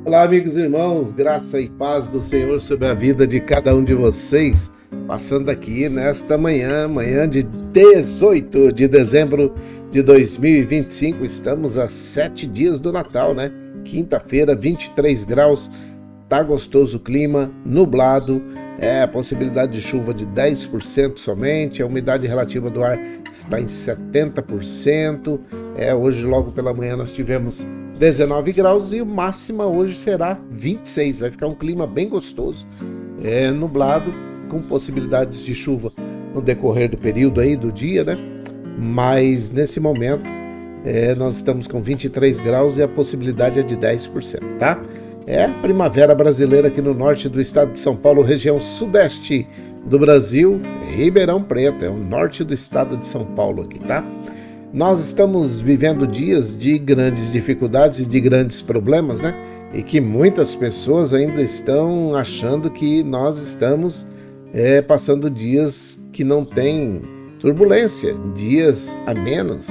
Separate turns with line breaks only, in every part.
Olá, amigos e irmãos, graça e paz do Senhor sobre a vida de cada um de vocês. Passando aqui nesta manhã de 18 de dezembro de 2025, estamos a 7 dias do Natal, né? Quinta-feira, 23 graus, tá gostoso o clima, nublado, a possibilidade de chuva de 10% somente, a umidade relativa do ar está em 70%. Hoje, logo pela manhã, nós tivemos 19 graus e o máxima hoje será 26. Vai ficar um clima bem gostoso, nublado, com possibilidades de chuva no decorrer do período aí do dia, né? Mas nesse momento nós estamos com 23 graus e a possibilidade é de 10%, tá? É primavera brasileira aqui no norte do estado de São Paulo, região sudeste do Brasil, Ribeirão Preto, é o norte do estado de São Paulo aqui, tá? Nós estamos vivendo dias de grandes dificuldades e de grandes problemas, né? E que muitas pessoas ainda estão achando que nós estamos passando dias que não tem turbulência, dias a menos.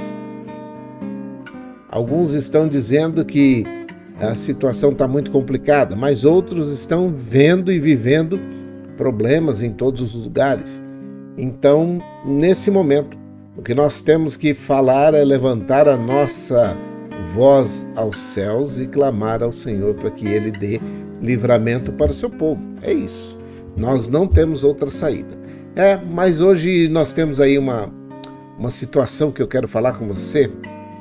Alguns estão dizendo que a situação está muito complicada, mas outros estão vendo e vivendo problemas em todos os lugares. Então, nesse momento, o que nós temos que falar é levantar a nossa voz aos céus e clamar ao Senhor para que Ele dê livramento para o seu povo. É isso. Nós não temos outra saída. Mas hoje nós temos aí uma situação que eu quero falar com você.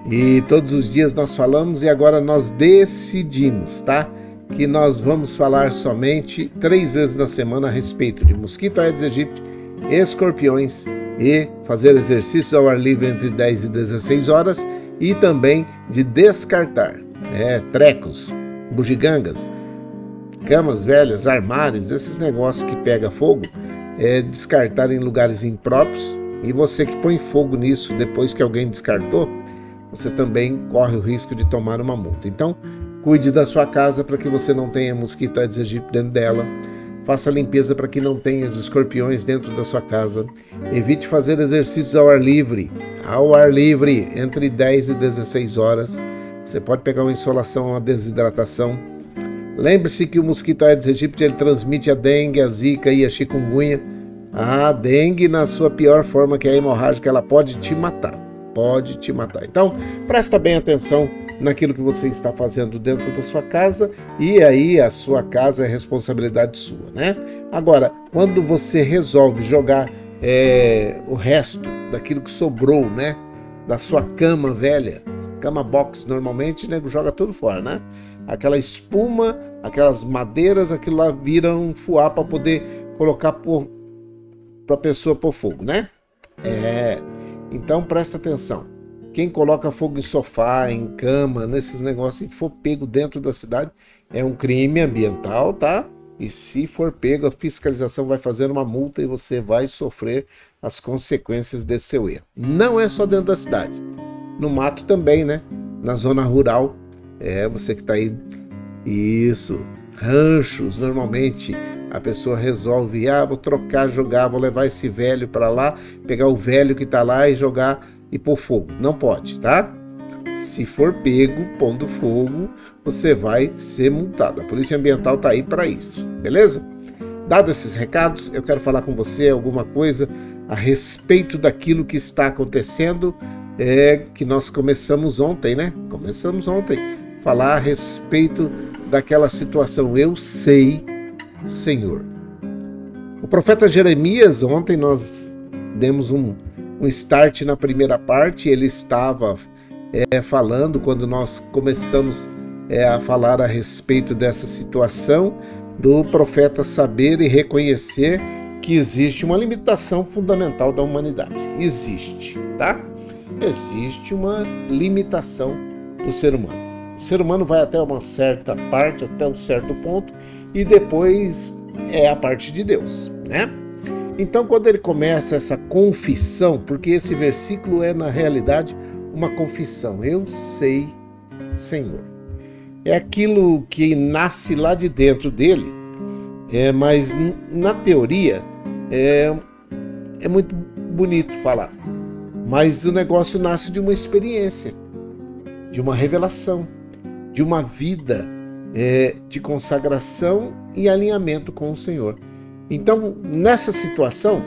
E todos os dias nós falamos e agora nós decidimos, tá? Que nós vamos falar somente 3 vezes na semana a respeito de mosquito Aedes aegypti, escorpiões e fazer exercícios ao ar livre entre 10 e 16 horas e também de descartar trecos, bugigangas, camas velhas, armários, esses negócios que pega fogo, descartar em lugares impróprios. E você que põe fogo nisso depois que alguém descartou, você também corre o risco de tomar uma multa. Então, cuide da sua casa para que você não tenha mosquito Aedes aegypti dentro dela. Faça a limpeza para que não tenha os escorpiões dentro da sua casa. Evite fazer exercícios ao ar livre, entre 10 e 16 horas. Você pode pegar uma insolação, uma desidratação. Lembre-se que o mosquito Aedes aegypti ele transmite a dengue, a zika e a chikungunya. A dengue, na sua pior forma, que é a hemorrágica, ela pode te matar. Então, presta bem atenção naquilo que você está fazendo dentro da sua casa, e aí a sua casa é responsabilidade sua, né? Agora, quando você resolve jogar o resto daquilo que sobrou, né? Da sua cama velha, cama box normalmente, nego joga tudo fora, né? Aquela espuma, aquelas madeiras, aquilo lá vira um fuá para poder colocar para a pessoa pôr fogo, né? Então presta atenção, quem coloca fogo em sofá, em cama, nesses negócios, e for pego dentro da cidade, é um crime ambiental, tá? E se for pego, a fiscalização vai fazer uma multa e você vai sofrer as consequências desse seu erro. Não é só dentro da cidade, no mato também, né? Na zona rural, você que tá aí, isso, ranchos, normalmente a pessoa resolve, vou trocar, jogar, vou levar esse velho para lá, pegar o velho que tá lá e jogar e pôr fogo. Não pode, tá? Se for pego pondo fogo, você vai ser multado. A Polícia Ambiental tá aí para isso, beleza? Dados esses recados, eu quero falar com você alguma coisa a respeito daquilo que está acontecendo, que nós começamos ontem, né? Falar a respeito daquela situação. Eu sei, Senhor. O profeta Jeremias, ontem nós demos um start na primeira parte, ele estava falando, quando nós começamos a falar a respeito dessa situação, do profeta saber e reconhecer que existe uma limitação fundamental da humanidade. Existe, tá? Existe uma limitação do ser humano. O ser humano vai até uma certa parte, até um certo ponto, e depois é a parte de Deus, né? Então, quando ele começa essa confissão, porque esse versículo é, na realidade, uma confissão. Eu sei, Senhor. É aquilo que nasce lá de dentro dele, mas na teoria é muito bonito falar. Mas o negócio nasce de uma experiência, de uma revelação, de uma vida de consagração e alinhamento com o Senhor. Então, nessa situação,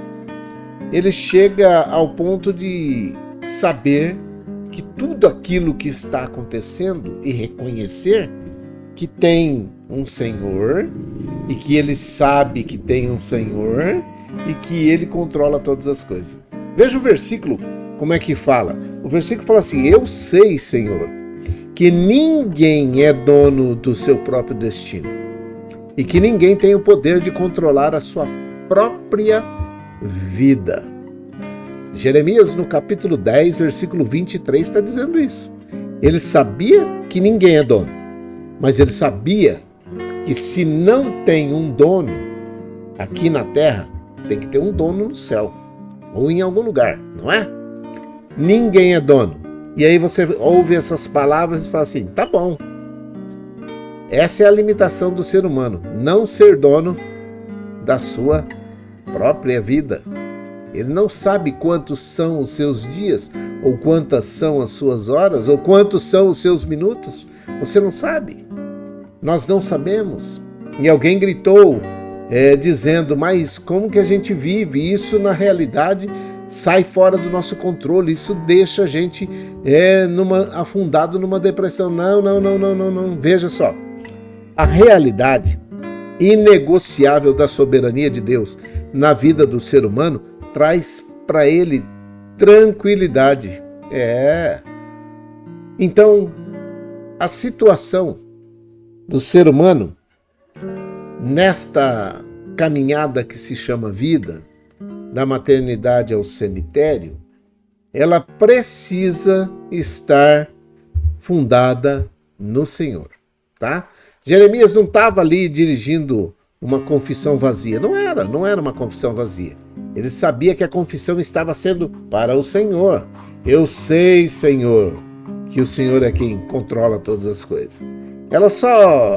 ele chega ao ponto de saber que tudo aquilo que está acontecendo e reconhecer que tem um Senhor e que ele sabe que tem um Senhor e que ele controla todas as coisas. Veja o versículo, como é que fala. O versículo fala assim: eu sei, Senhor, que ninguém é dono do seu próprio destino e que ninguém tem o poder de controlar a sua própria vida. Jeremias, no capítulo 10, versículo 23, está dizendo isso. Ele sabia que ninguém é dono, mas ele sabia que se não tem um dono aqui na terra, tem que ter um dono no céu ou em algum lugar, não é? Ninguém é dono. E aí você ouve essas palavras e fala assim: tá bom. Essa é a limitação do ser humano, não ser dono da sua própria vida. Ele não sabe quantos são os seus dias, ou quantas são as suas horas, ou quantos são os seus minutos. Você não sabe. Nós não sabemos. E alguém gritou dizendo: mas como que a gente vive? Isso na realidade sai fora do nosso controle. Isso deixa a gente afundado numa depressão. Não. Veja só. A realidade inegociável da soberania de Deus na vida do ser humano traz para ele tranquilidade. Então, a situação do ser humano nesta caminhada que se chama vida, da maternidade ao cemitério, ela precisa estar fundada no Senhor, tá? Jeremias não estava ali dirigindo uma confissão vazia. Não era uma confissão vazia. Ele sabia que a confissão estava sendo para o Senhor. Eu sei, Senhor, que o Senhor é quem controla todas as coisas.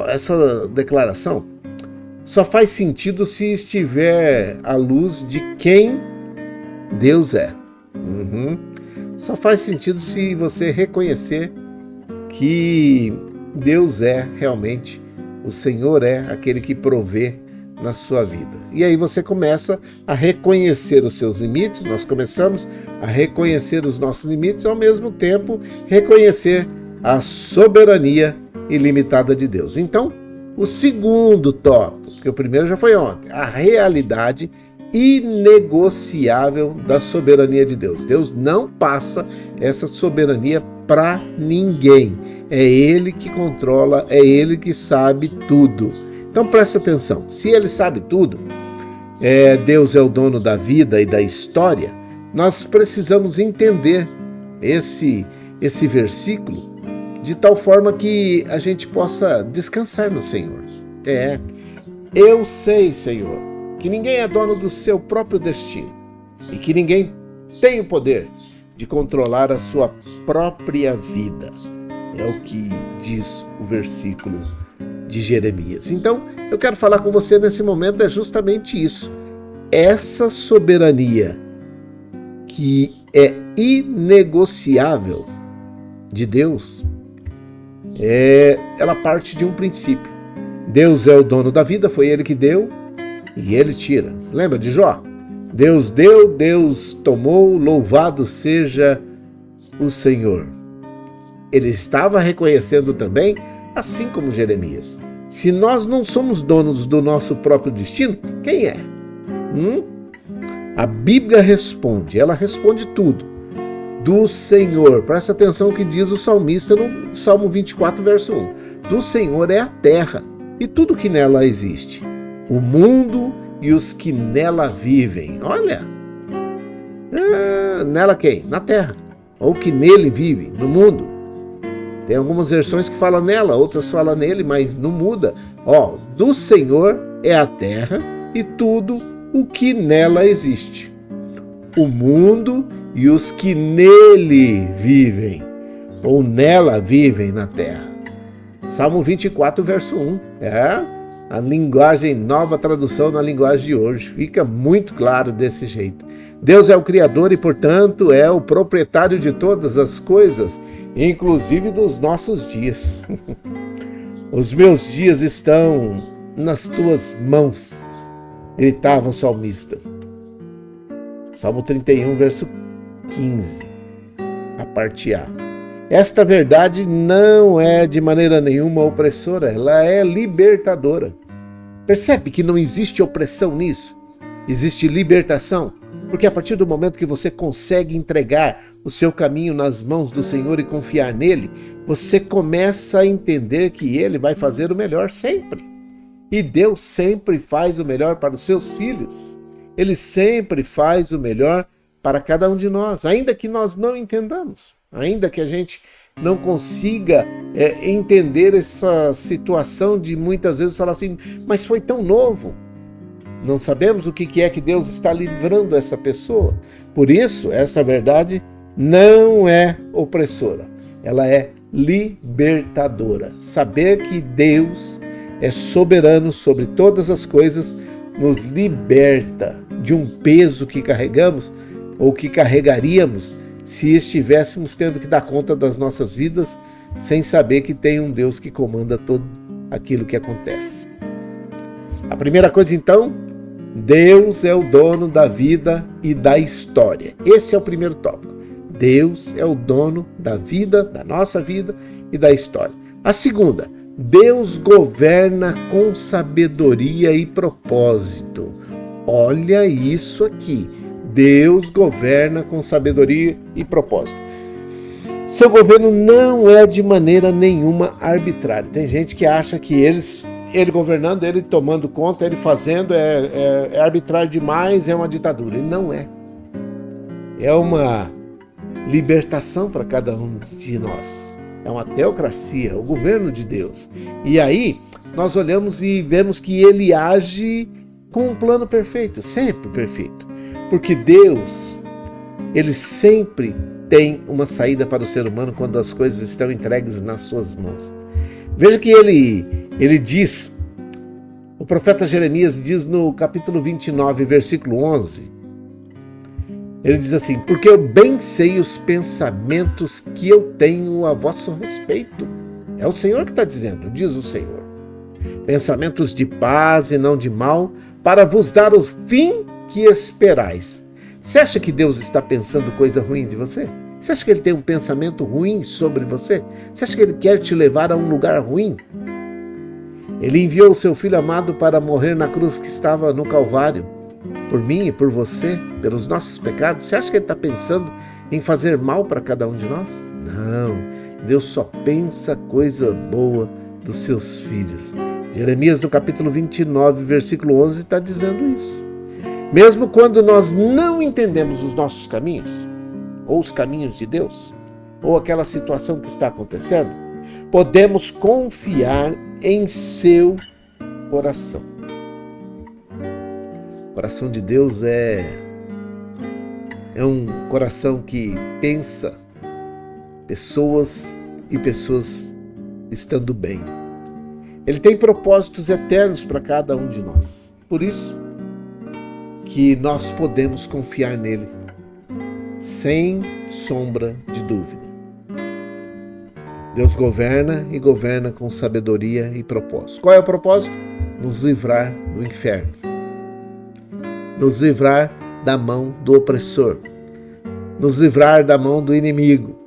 Essa declaração só faz sentido se estiver à luz de quem Deus é. Só faz sentido se você reconhecer que Deus é realmente, o Senhor é aquele que provê na sua vida. E aí você começa a reconhecer os seus limites, nós começamos a reconhecer os nossos limites, ao mesmo tempo reconhecer a soberania ilimitada de Deus. Então, o segundo tópico, porque o primeiro já foi ontem, a realidade inegociável da soberania de Deus. Deus não passa essa soberania para ninguém. É Ele que controla, é Ele que sabe tudo. Então presta atenção, se Ele sabe tudo, Deus é o dono da vida e da história, nós precisamos entender esse versículo de tal forma que a gente possa descansar no Senhor. Eu sei, Senhor, que ninguém é dono do seu próprio destino e que ninguém tem o poder de controlar a sua própria vida. É o que diz o versículo de Jeremias. Então, eu quero falar com você nesse momento justamente isso. Essa soberania que é inegociável de Deus, ela parte de um princípio. Deus é o dono da vida, foi Ele que deu e Ele tira. Você lembra de Jó? Deus deu, Deus tomou, louvado seja o Senhor. Ele estava reconhecendo também, assim como Jeremias, se nós não somos donos do nosso próprio destino, quem é? A Bíblia responde, ela responde tudo. Do Senhor, presta atenção o que diz o salmista no Salmo 24, verso 1. Do Senhor é a terra e tudo que nela existe, o mundo e os que nela vivem. Olha, nela quem? Na terra, ou que nele vive, no mundo. Tem algumas versões que falam nela, outras falam nele, mas não muda. Do Senhor é a terra e tudo o que nela existe, o mundo e os que nele vivem, ou nela vivem na terra. Salmo 24, verso 1. A linguagem, nova tradução na linguagem de hoje. Fica muito claro desse jeito. Deus é o Criador e, portanto, é o proprietário de todas as coisas, inclusive dos nossos dias. Os meus dias estão nas tuas mãos, gritava o salmista. Salmo 31, verso 15, a parte A. Esta verdade não é de maneira nenhuma opressora, ela é libertadora. Percebe que não existe opressão nisso? Existe libertação, porque a partir do momento que você consegue entregar o seu caminho nas mãos do Senhor e confiar nele, você começa a entender que ele vai fazer o melhor sempre. E Deus sempre faz o melhor para os seus filhos. Ele sempre faz o melhor para cada um de nós, ainda que nós não entendamos, ainda que a gente não consiga entender essa situação de muitas vezes falar assim, mas foi tão novo. Não sabemos o que é que Deus está livrando essa pessoa. Por isso, essa verdade não é opressora, ela é libertadora. Saber que Deus é soberano sobre todas as coisas nos liberta de um peso que carregamos ou que carregaríamos se estivéssemos tendo que dar conta das nossas vidas sem saber que tem um Deus que comanda tudo aquilo que acontece. A primeira coisa, então, Deus é o dono da vida e da história. Esse é o primeiro tópico. Deus é o dono da vida, da nossa vida e da história. A segunda, Deus governa com sabedoria e propósito. Olha isso aqui. Deus governa com sabedoria e propósito. Seu governo não é de maneira nenhuma arbitrário. Tem gente que acha que ele governando, ele tomando conta, ele fazendo, é arbitrário demais, é uma ditadura. Ele não é. É uma libertação para cada um de nós. É uma teocracia, o governo de Deus. E aí, nós olhamos e vemos que ele age com um plano perfeito, sempre perfeito. Porque Deus, ele sempre tem uma saída para o ser humano quando as coisas estão entregues nas suas mãos. Veja que ele diz, o profeta Jeremias diz no capítulo 29, versículo 11, ele diz assim, porque eu bem sei os pensamentos que eu tenho a vosso respeito. É o Senhor que está dizendo, diz o Senhor. Pensamentos de paz e não de mal, para vos dar o fim que esperais. Você acha que Deus está pensando coisa ruim de você? Você acha que ele tem um pensamento ruim sobre você? Você acha que ele quer te levar a um lugar ruim? Ele enviou o seu Filho amado para morrer na cruz que estava no Calvário, por mim e por você, pelos nossos pecados. Você acha que ele está pensando em fazer mal para cada um de nós? Não, Deus só pensa coisa boa dos seus filhos. Jeremias no capítulo 29, versículo 11 está dizendo isso. Mesmo quando nós não entendemos os nossos caminhos, ou os caminhos de Deus, ou aquela situação que está acontecendo, podemos confiar em seu coração. O coração de Deus é um coração que pensa pessoas e pessoas estando bem. Ele tem propósitos eternos para cada um de nós. Por isso que nós podemos confiar nele, sem sombra de dúvida. Deus governa e governa com sabedoria e propósito. Qual é o propósito? Nos livrar do inferno. Nos livrar da mão do opressor. Nos livrar da mão do inimigo.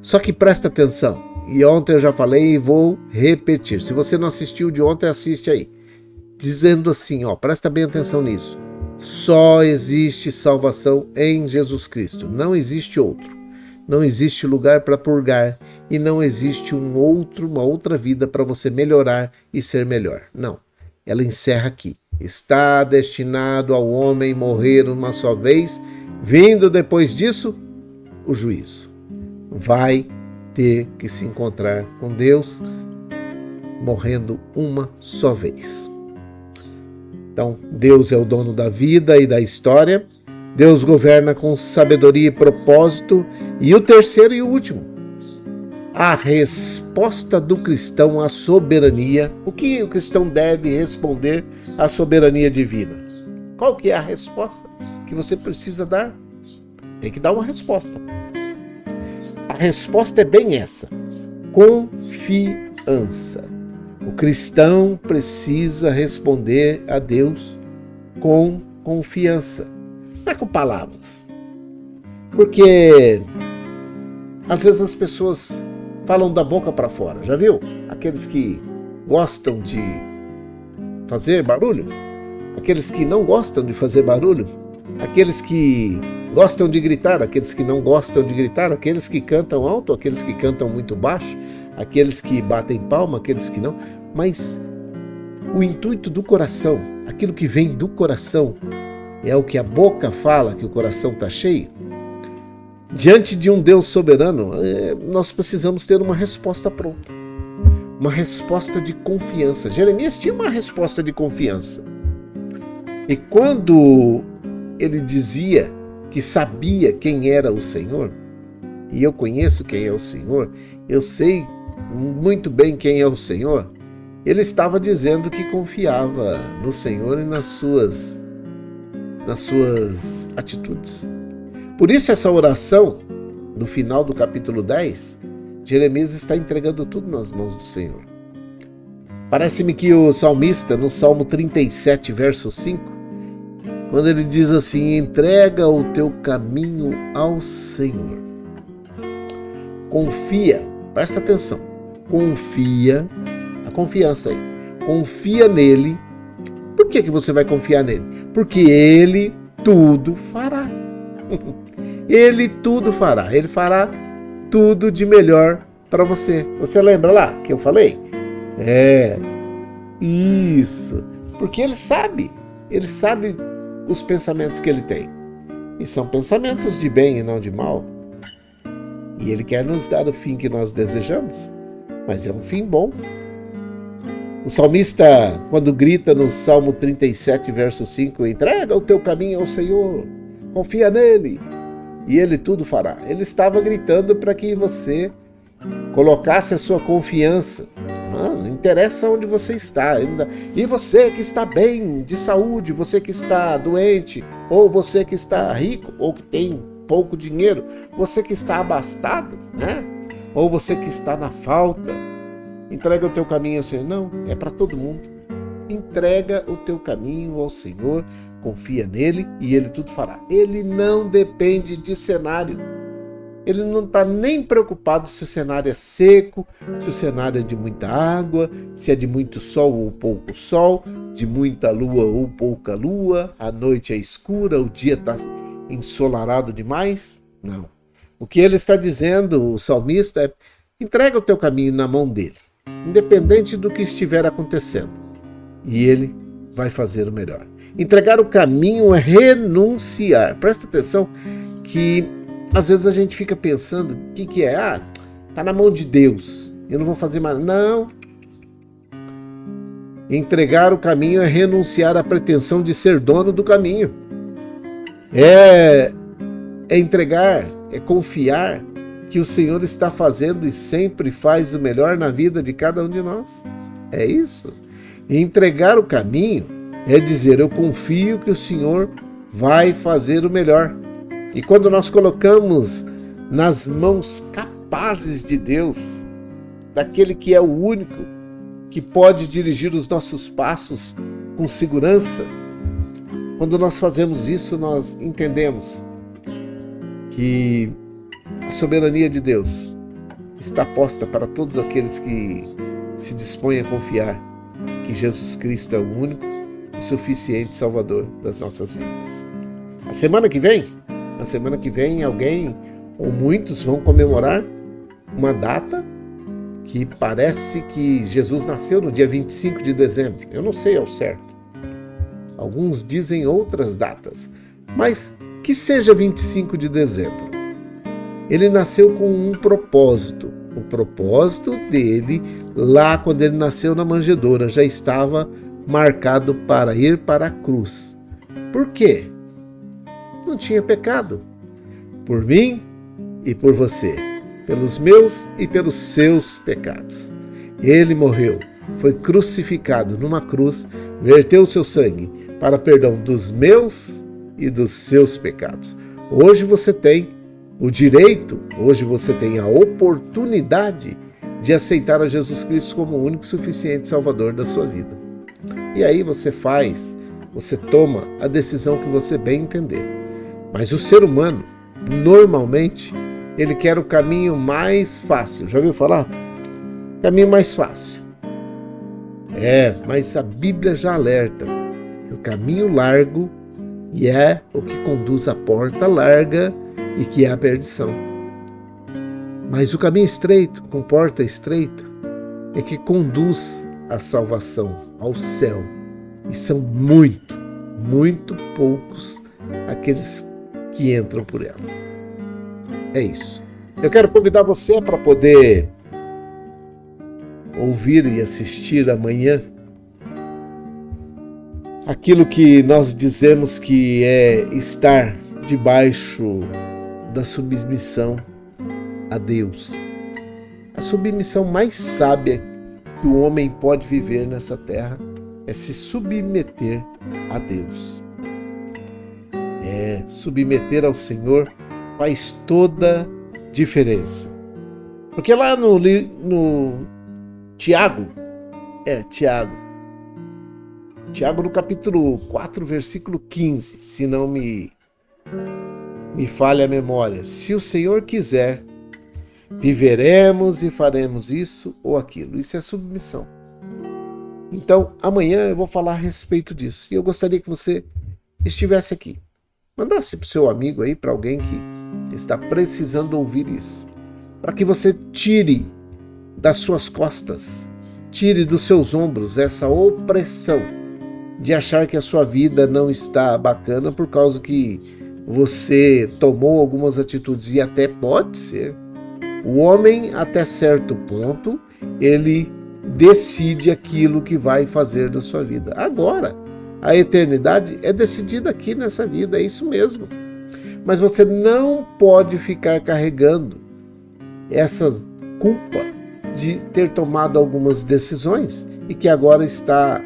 Só que presta atenção. E ontem eu já falei e vou repetir. Se você não assistiu de ontem, assiste aí. Dizendo assim, presta bem atenção nisso. Só existe salvação em Jesus Cristo. Não existe outro. Não existe lugar para purgar e não existe uma outra vida para você melhorar e ser melhor. Não. Ela encerra aqui. Está destinado ao homem morrer uma só vez, vindo depois disso o juízo. Vai ter que se encontrar com Deus morrendo uma só vez. Então, Deus é o dono da vida e da história. Deus governa com sabedoria e propósito. E o terceiro e o último, a resposta do cristão à soberania. O que o cristão deve responder à soberania divina? Qual que é a resposta que você precisa dar? Tem que dar uma resposta. A resposta é bem essa. Confiar. confiança. O cristão precisa responder a Deus com confiança, não é com palavras. Porque às vezes as pessoas falam da boca para fora, já viu? Aqueles que gostam de fazer barulho, aqueles que não gostam de fazer barulho, aqueles que gostam de gritar, aqueles que não gostam de gritar, aqueles que cantam alto, aqueles que cantam muito baixo, aqueles que batem palma, aqueles que não. Mas o intuito do coração, aquilo que vem do coração, é o que a boca fala que o coração está cheio. Diante de um Deus soberano, nós precisamos ter uma resposta pronta, uma resposta de confiança. Jeremias tinha uma resposta de confiança. E quando ele dizia que sabia quem era o Senhor, e eu conheço quem é o Senhor, eu sei muito bem quem é o Senhor, ele estava dizendo que confiava no Senhor e nas suas atitudes. Por isso essa oração, no final do capítulo 10, Jeremias está entregando tudo nas mãos do Senhor. Parece-me que o salmista, no Salmo 37, verso 5, quando ele diz assim: entrega o teu caminho ao Senhor. Confia, presta atenção, confia, a confiança aí, confia nele. Por que você vai confiar nele? Porque ele tudo fará. Ele tudo fará, ele fará tudo de melhor para você. Você lembra lá que eu falei? Isso, porque ele sabe os pensamentos que ele tem. E são pensamentos de bem e não de mal. E ele quer nos dar o fim que nós desejamos, mas é um fim bom. O salmista, quando grita no Salmo 37, verso 5, entrega o teu caminho ao Senhor, confia nele, e ele tudo fará. Ele estava gritando para que você colocasse a sua confiança. Não interessa onde você está. E você que está bem de saúde, você que está doente, ou você que está rico, ou que tem pouco dinheiro, você que está abastado, né? Ou você que está na falta, entrega o teu caminho ao Senhor. Não, é para todo mundo. Entrega o teu caminho ao Senhor, confia nele e ele tudo fará. Ele não depende de cenário. Ele não está nem preocupado se o cenário é seco, se o cenário é de muita água, se é de muito sol ou pouco sol, de muita lua ou pouca lua, a noite é escura, o dia está ensolarado demais. Não. O que ele está dizendo, o salmista, é: entrega o teu caminho na mão dele, independente do que estiver acontecendo, e ele vai fazer o melhor. Entregar o caminho é renunciar. Presta atenção que às vezes a gente fica pensando, o que é? Tá na mão de Deus, eu não vou fazer mais. Não. Entregar o caminho é renunciar à pretensão de ser dono do caminho. É entregar, é confiar que o Senhor está fazendo e sempre faz o melhor na vida de cada um de nós. É isso. E entregar o caminho é dizer: eu confio que o Senhor vai fazer o melhor. E quando nós colocamos nas mãos capazes de Deus, daquele que é o único que pode dirigir os nossos passos com segurança, quando nós fazemos isso, nós entendemos que a soberania de Deus está posta para todos aqueles que se dispõem a confiar que Jesus Cristo é o único e suficiente Salvador das nossas vidas. A semana que vem alguém ou muitos vão comemorar uma data que parece que Jesus nasceu no dia 25 de dezembro. Eu não sei ao certo. Alguns dizem outras datas, mas que seja 25 de dezembro. Ele nasceu com um propósito. O propósito dele, lá quando ele nasceu na manjedoura, já estava marcado para ir para a cruz. Por quê? Não tinha pecado. Por mim e por você, pelos meus e pelos seus pecados. Ele morreu, foi crucificado numa cruz, verteu o seu sangue para perdão dos meus e dos seus pecados. Hoje você tem o direito, hoje você tem a oportunidade de aceitar a Jesus Cristo como o único e suficiente Salvador da sua vida. E aí você toma a decisão que você bem entender. Mas o ser humano, normalmente, ele quer o caminho mais fácil. Já ouviu falar? Caminho mais fácil. Mas a Bíblia já alerta que o caminho largo e é o que conduz à porta larga e que é a perdição. Mas o caminho estreito, com porta estreita, é que conduz à salvação, ao céu. E são muito, muito poucos aqueles que entram por ela. É isso. Eu quero convidar você para poder ouvir e assistir amanhã aquilo que nós dizemos que é estar debaixo da submissão a Deus. A submissão mais sábia que o homem pode viver nessa terra é se submeter a Deus. Submeter ao Senhor faz toda diferença. Porque lá no Tiago no capítulo 4, versículo 15, se não me falha a memória. Se o Senhor quiser, viveremos e faremos isso ou aquilo. Isso é submissão. Então, amanhã eu vou falar a respeito disso. E eu gostaria que você estivesse aqui. Mandasse para o seu amigo aí, para alguém que está precisando ouvir isso. Para que você tire das suas costas, tire dos seus ombros essa opressão de achar que a sua vida não está bacana por causa que você tomou algumas atitudes. E até pode ser. O homem, até certo ponto, ele decide aquilo que vai fazer da sua vida. Agora, a eternidade é decidida aqui nessa vida, é isso mesmo. Mas você não pode ficar carregando essa culpa de ter tomado algumas decisões e que agora está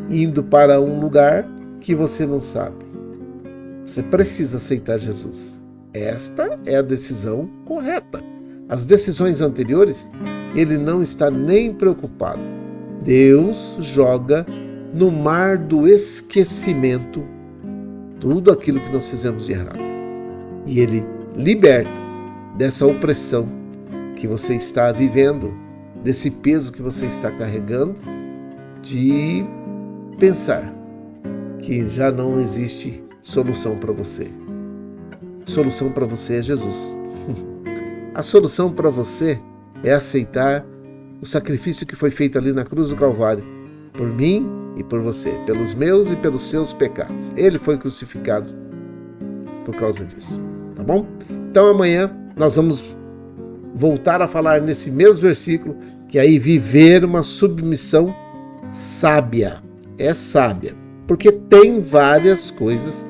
indo para um lugar que você não sabe. Você precisa aceitar Jesus. Esta é a decisão correta. As decisões anteriores, ele não está nem preocupado. Deus joga no mar do esquecimento tudo aquilo que nós fizemos de errado. E ele liberta dessa opressão que você está vivendo, desse peso que você está carregando, de pensar que já não existe solução para você. A solução para você é Jesus. A solução para você é aceitar o sacrifício que foi feito ali na cruz do Calvário, por mim e por você, pelos meus e pelos seus pecados. Ele foi crucificado por causa disso, tá bom? Então amanhã nós vamos voltar a falar nesse mesmo versículo, que aí viver uma submissão sábia. É sábia, porque tem várias coisas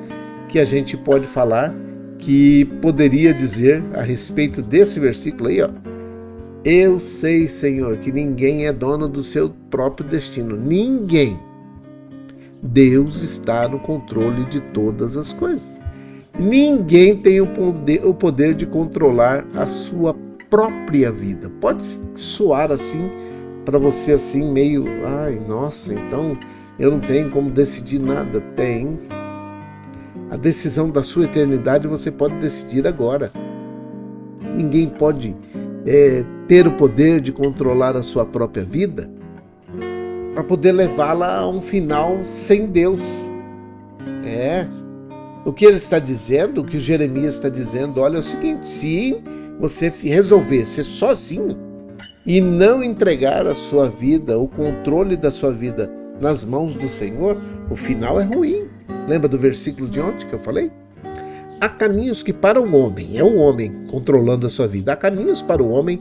que a gente pode falar, que poderia dizer a respeito desse versículo aí, ó. Eu sei, Senhor, que ninguém é dono do seu próprio destino. Ninguém. Deus está no controle de todas as coisas. Ninguém tem o poder de controlar a sua própria vida. Pode soar assim para você, assim, meio, ai, nossa, então eu não tenho como decidir nada. Tem. A decisão da sua eternidade você pode decidir agora. Ninguém pode ter o poder de controlar a sua própria vida para poder levá-la a um final sem Deus. O que ele está dizendo, o que Jeremias está dizendo, olha, é o seguinte: se você resolver ser sozinho e não entregar a sua vida, o controle da sua vida nas mãos do Senhor, o final é ruim. Lembra do versículo de ontem que eu falei? Há caminhos que para o homem, é o homem controlando a sua vida, há caminhos para o homem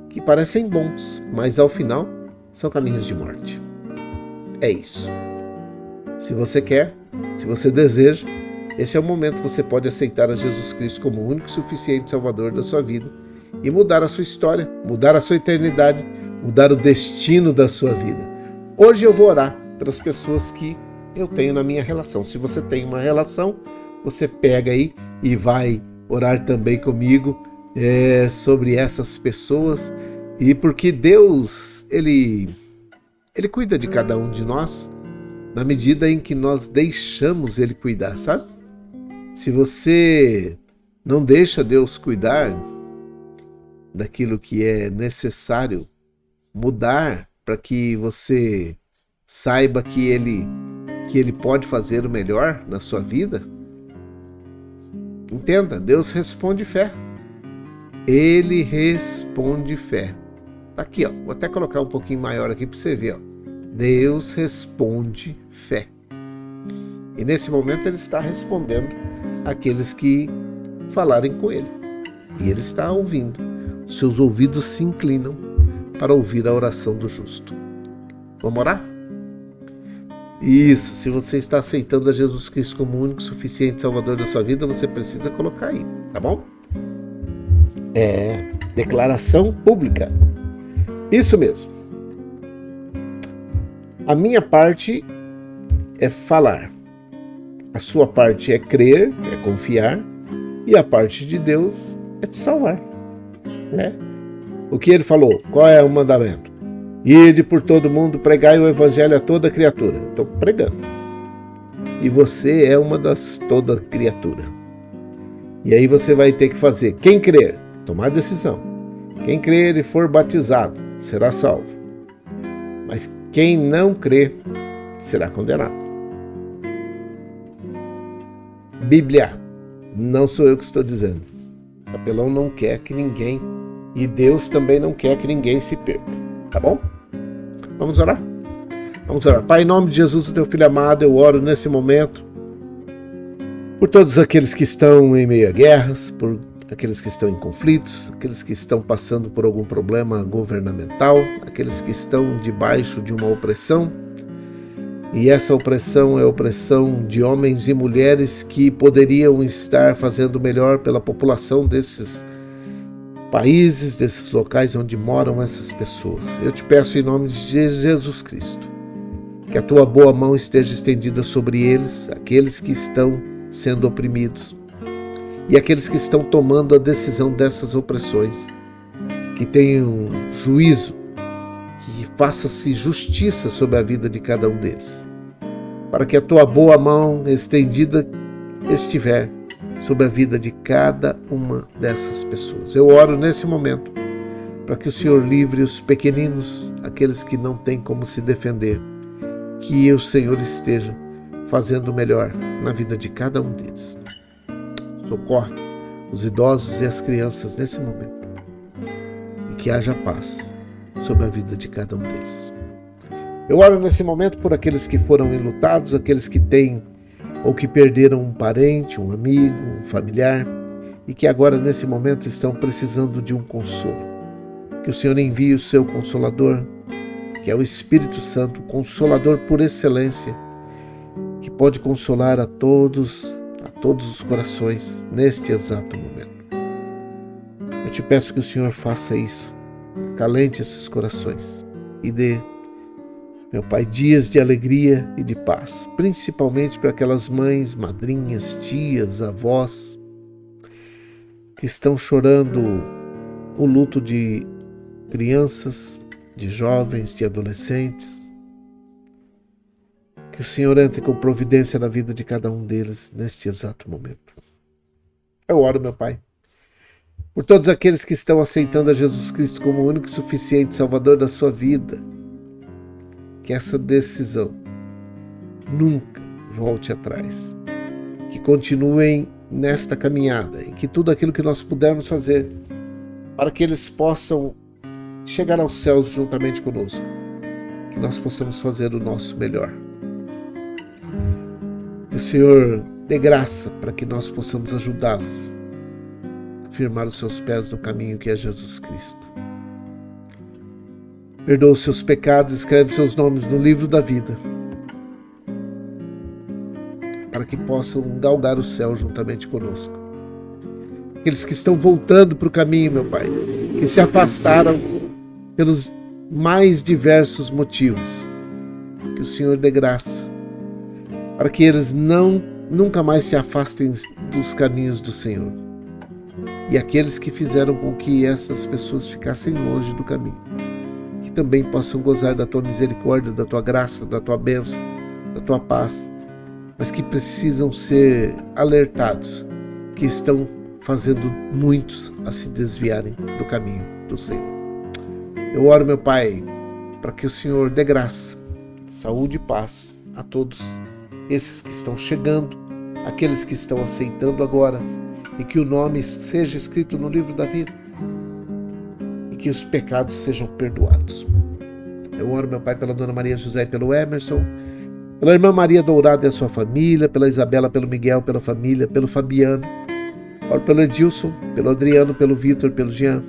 que parecem bons, mas ao final são caminhos de morte. É isso. Se você quer, se você deseja, esse é o momento que você pode aceitar a Jesus Cristo como o único e suficiente Salvador da sua vida e mudar a sua história, mudar a sua eternidade, mudar o destino da sua vida. Hoje eu vou orar pelas pessoas que eu tenho na minha relação. Se você tem uma relação, você pega aí e vai orar também comigo sobre essas pessoas E porque Deus, Ele cuida de cada um de nós na medida em que nós deixamos Ele cuidar, sabe? Se você não deixa Deus cuidar daquilo que é necessário mudar para que você saiba que Ele pode fazer o melhor na sua vida, entenda, Deus responde fé. Ele responde fé. Tá aqui, ó. Vou até colocar um pouquinho maior aqui para você ver, ó. Deus responde fé. E nesse momento Ele está respondendo àqueles que falarem com Ele. E Ele está ouvindo. Seus ouvidos se inclinam para ouvir a oração do justo. Vamos orar? Isso, se você está aceitando a Jesus Cristo como o único suficiente Salvador da sua vida, você precisa colocar aí, tá bom? Declaração pública. Isso mesmo. A minha parte é falar. A sua parte é crer, é confiar. E a parte de Deus é te salvar. Né? O que Ele falou? Qual é o mandamento? Ide por todo mundo, pregai o evangelho a toda criatura. Estou pregando. E você é uma das toda criatura. E aí você vai ter que fazer. Quem crer, tomar decisão. Quem crer e for batizado, será salvo. Mas quem não crer, será condenado. Bíblia, não sou eu que estou dizendo. O papelão não quer que ninguém, e Deus também não quer que ninguém se perca. Tá bom? Vamos orar? Vamos orar. Pai, em nome de Jesus, o teu Filho amado, eu oro nesse momento por todos aqueles que estão em meio a guerras, por aqueles que estão em conflitos, aqueles que estão passando por algum problema governamental, aqueles que estão debaixo de uma opressão. E essa opressão é a opressão de homens e mulheres que poderiam estar fazendo melhor pela população desses países, desses locais onde moram essas pessoas. Eu te peço em nome de Jesus Cristo, que a tua boa mão esteja estendida sobre eles, aqueles que estão sendo oprimidos e aqueles que estão tomando a decisão dessas opressões, que tenham juízo, que faça-se justiça sobre a vida de cada um deles, para que a tua boa mão estendida estiver sobre a vida de cada uma dessas pessoas. Eu oro nesse momento para que o Senhor livre os pequeninos, aqueles que não têm como se defender, que o Senhor esteja fazendo o melhor na vida de cada um deles. Socorre os idosos e as crianças nesse momento e que haja paz sobre a vida de cada um deles. Eu oro nesse momento por aqueles que foram enlutados, aqueles que têm ou que perderam um parente, um amigo, um familiar e que agora nesse momento estão precisando de um consolo. Que o Senhor envie o seu Consolador, que é o Espírito Santo, Consolador por excelência, que pode consolar a todos os corações neste exato momento. Eu te peço que o Senhor faça isso, acalente esses corações e dê, meu Pai, dias de alegria e de paz, principalmente para aquelas mães, madrinhas, tias, avós, que estão chorando o luto de crianças, de jovens, de adolescentes. Que o Senhor entre com providência na vida de cada um deles neste exato momento. Eu oro, meu Pai, por todos aqueles que estão aceitando a Jesus Cristo como o único e suficiente Salvador da sua vida. Que essa decisão nunca volte atrás. Que continuem nesta caminhada e que tudo aquilo que nós pudermos fazer para que eles possam chegar aos céus juntamente conosco, que nós possamos fazer o nosso melhor. Que o Senhor dê graça para que nós possamos ajudá-los a firmar os seus pés no caminho que é Jesus Cristo. Perdoa os seus pecados, escreve seus nomes no livro da vida, para que possam galgar o céu juntamente conosco. Aqueles que estão voltando para o caminho, meu Pai, que se afastaram pelos mais diversos motivos, que o Senhor dê graça, para que eles nunca mais se afastem dos caminhos do Senhor. e aqueles que fizeram com que essas pessoas ficassem longe do caminho, que também possam gozar da tua misericórdia, da tua graça, da tua bênção, da tua paz, mas que precisam ser alertados, que estão fazendo muitos a se desviarem do caminho do Senhor. Eu oro, meu Pai, para que o Senhor dê graça, saúde e paz a todos esses que estão chegando, aqueles que estão aceitando agora, e que o nome seja escrito no livro da vida, e que os pecados sejam perdoados. Eu oro, meu Pai, pela Dona Maria José e pelo Emerson, pela irmã Maria Dourada e a sua família, pela Isabela, pelo Miguel, pela família, pelo Fabiano. Oro pelo Edilson, pelo Adriano, pelo Vitor, pelo Jean.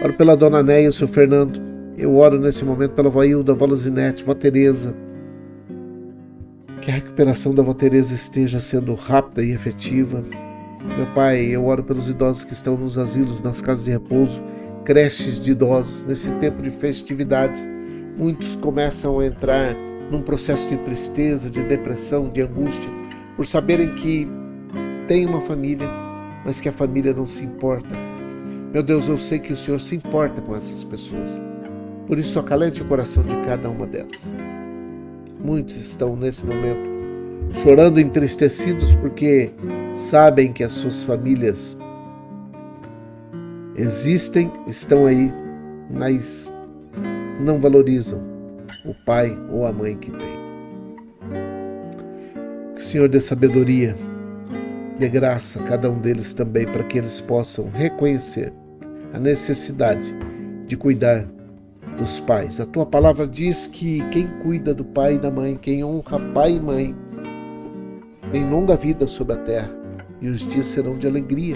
Oro pela Dona Néia e o seu Fernando. Eu oro nesse momento pela vó Hilda, vó Luzinete, vó Tereza. Que a recuperação da vó Tereza esteja sendo rápida e efetiva. Meu Pai, eu oro pelos idosos que estão nos asilos, nas casas de repouso, creches de idosos. Nesse tempo de festividades, muitos começam a entrar num processo de tristeza, de depressão, de angústia, por saberem que tem uma família, mas que a família não se importa. Meu Deus, eu sei que o Senhor se importa com essas pessoas. Por isso, acalente o coração de cada uma delas. Muitos estão nesse momento chorando, entristecidos, porque sabem que as suas famílias existem, estão aí, mas não valorizam o pai ou a mãe que tem. Que o Senhor dê sabedoria, dê graça a cada um deles também, para que eles possam reconhecer a necessidade de cuidar dos pais. A tua palavra diz que quem cuida do pai e da mãe, quem honra pai e mãe, tem longa vida sobre a terra, e os dias serão de alegria,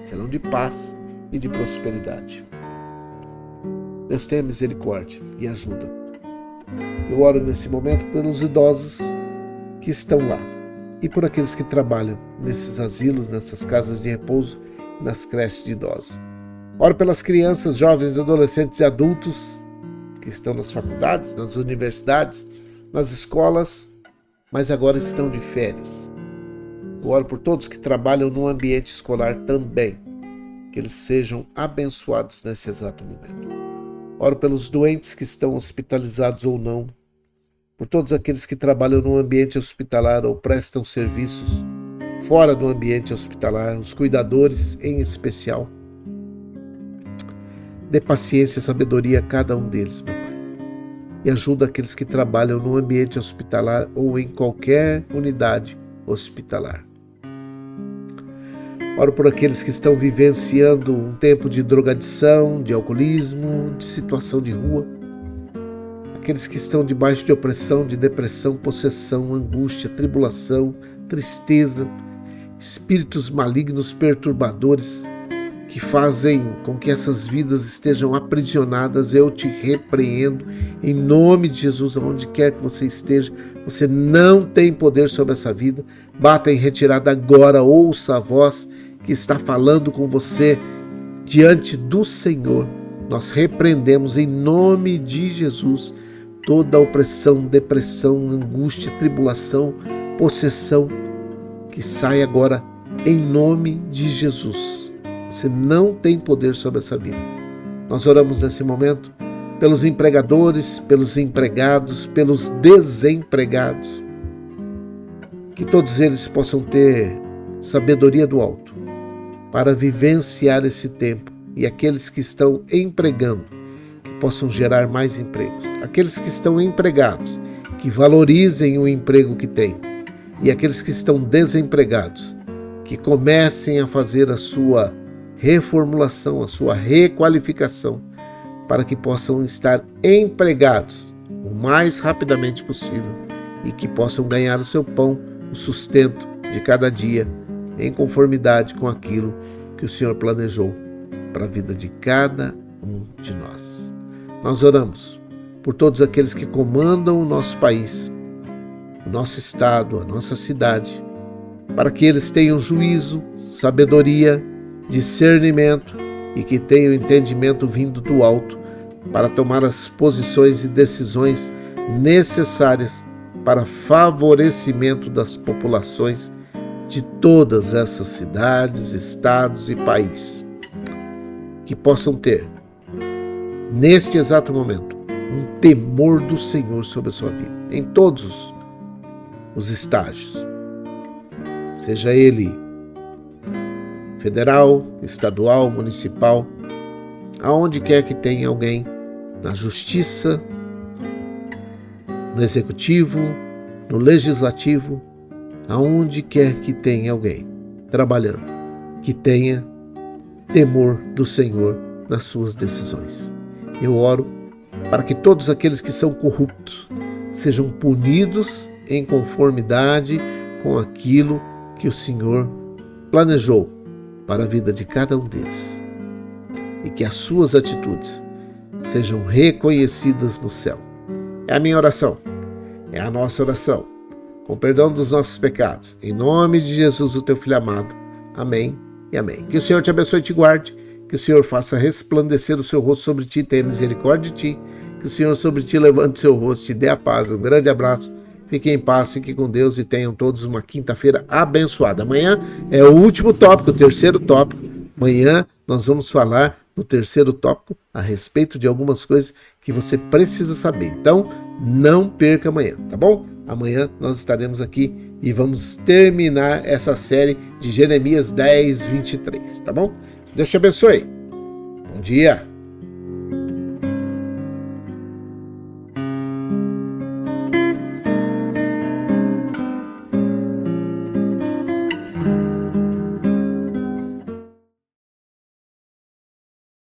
serão de paz e de prosperidade. Deus tenha misericórdia e ajuda. Eu oro nesse momento pelos idosos que estão lá e por aqueles que trabalham nesses asilos, nessas casas de repouso, nas creches de idosos. Oro pelas crianças, jovens, adolescentes e adultos que estão nas faculdades, nas universidades, nas escolas, mas agora estão de férias. Eu oro por todos que trabalham no ambiente escolar também, que eles sejam abençoados nesse exato momento. Oro pelos doentes que estão hospitalizados ou não, por todos aqueles que trabalham no ambiente hospitalar ou prestam serviços fora do ambiente hospitalar, os cuidadores em especial. Dê paciência e sabedoria a cada um deles, meu Pai, e ajuda aqueles que trabalham no ambiente hospitalar ou em qualquer unidade hospitalar. Oro por aqueles que estão vivenciando um tempo de drogadição, de alcoolismo, de situação de rua. Aqueles que estão debaixo de opressão, de depressão, possessão, angústia, tribulação, tristeza, espíritos malignos, perturbadores, que fazem com que essas vidas estejam aprisionadas. Eu te repreendo em nome de Jesus, aonde quer que você esteja. Você não tem poder sobre essa vida. Bata em retirada agora, ouça a voz que está falando com você diante do Senhor. Nós repreendemos em nome de Jesus toda opressão, depressão, angústia, tribulação, possessão, que sai agora em nome de Jesus. Você não tem poder sobre essa vida. Nós oramos nesse momento pelos empregadores, pelos empregados, pelos desempregados. Que todos eles possam ter sabedoria do alto para vivenciar esse tempo, e aqueles que estão empregando, que possam gerar mais empregos. Aqueles que estão empregados, que valorizem o emprego que têm. E aqueles que estão desempregados, que comecem a fazer a sua reformulação, a sua requalificação, para que possam estar empregados o mais rapidamente possível e que possam ganhar o seu pão, o sustento de cada dia, em conformidade com aquilo que o Senhor planejou para a vida de cada um de nós. Nós oramos por todos aqueles que comandam o nosso país, o nosso estado, a nossa cidade, para que eles tenham juízo, sabedoria, discernimento e que tenham entendimento vindo do alto para tomar as posições e decisões necessárias para favorecimento das populações de todas essas cidades, estados e países, que possam ter, neste exato momento, um temor do Senhor sobre a sua vida, em todos os estágios, seja ele federal, estadual, municipal, aonde quer que tenha alguém, na justiça, no executivo, no legislativo, aonde quer que tenha alguém trabalhando, que tenha temor do Senhor nas suas decisões. Eu oro para que todos aqueles que são corruptos sejam punidos em conformidade com aquilo que o Senhor planejou para a vida de cada um deles, e que as suas atitudes sejam reconhecidas no céu. É a minha oração, é a nossa oração, com perdão dos nossos pecados, em nome de Jesus, o teu Filho amado. Amém e amém. Que o Senhor te abençoe e te guarde, que o Senhor faça resplandecer o seu rosto sobre ti, tenha misericórdia de ti, que o Senhor sobre ti levante seu rosto, te dê a paz. Um grande abraço, fiquem em paz, fiquem com Deus e tenham todos uma quinta-feira abençoada. Amanhã é o último tópico, o terceiro tópico. Amanhã nós vamos falar no terceiro tópico a respeito de algumas coisas que você precisa saber. Então, não perca amanhã, tá bom? Amanhã nós estaremos aqui e vamos terminar essa série de Jeremias 10, 23, tá bom? Deus te abençoe. Bom dia.